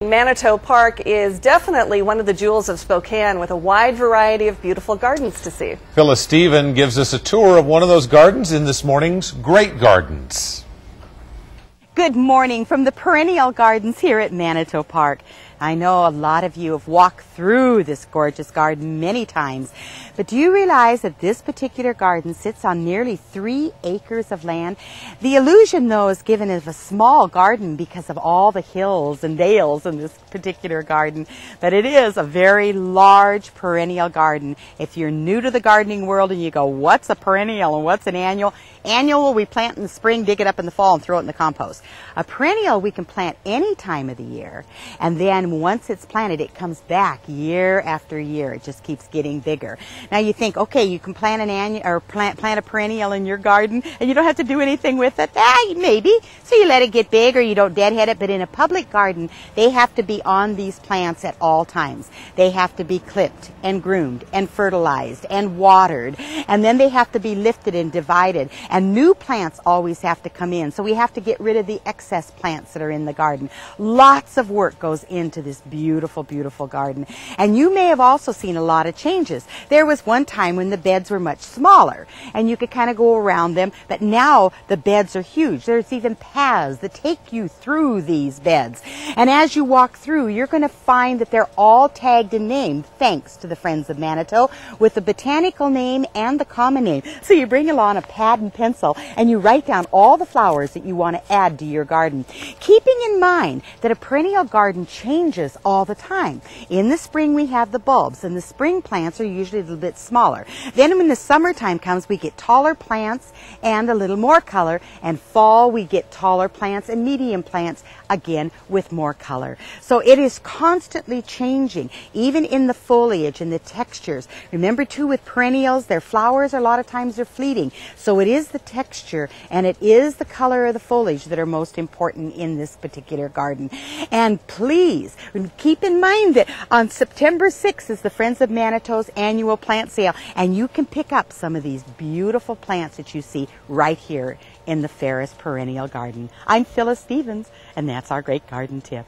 Manito Park is definitely one of the jewels of Spokane with a wide variety of beautiful gardens to see. Phyllis Stephens gives us a tour of one of those gardens in this morning's Great Gardens. Good morning from the Perennial Gardens here at Manito Park. I know a lot of you have walked through this gorgeous garden many times, but do you realize that this particular garden sits on nearly 3 acres of land? The illusion, though, is given of a small garden because of all the hills and dales in this particular garden, but it is a very large perennial garden. If you're new to the gardening world and you go, what's a perennial and what's an annual? Annual we plant in the spring, dig it up in the fall, and throw it in the compost. A perennial we can plant any time of the year, and then once it's planted, it comes back year after year. It just keeps getting bigger. Now you think, okay, you can plant an annual or plant a perennial in your garden, and you don't have to do anything with it. Maybe. So you let it get big, or you don't deadhead it. But in a public garden, they have to be on these plants at all times. They have to be clipped and groomed and fertilized and watered, and then they have to be lifted and divided. And new plants always have to come in. So we have to get rid of the excess plants that are in the garden. Lots of work goes into this beautiful, beautiful garden. And you may have also seen a lot of changes. There was one time when the beds were much smaller and you could kind of go around them, but now the beds are huge. There's even paths that take you through these beds. And as you walk through, you're going to find that they're all tagged and named thanks to the Friends of Manito with the botanical name and the common name. So you bring along a pad and pencil and you write down all the flowers that you want to add to your garden, keeping in mind that a perennial garden changes all the time. In the spring we have the bulbs, and the spring plants are usually a little bit smaller. Then when the summertime comes, we get taller plants and a little more color, and fall we get taller plants and medium plants, again with more color. So it is constantly changing, even in the foliage and the textures. Remember too, with perennials, their flowers a lot of times are fleeting. So it is the texture and it is the color of the foliage that are most important in this particular garden. And please keep in mind that on September 6th is the Friends of Manito's annual plant sale, and you can pick up some of these beautiful plants that you see right here in the Ferris Perennial Garden. I'm Phyllis Stephens, and that's our Great Garden Tip.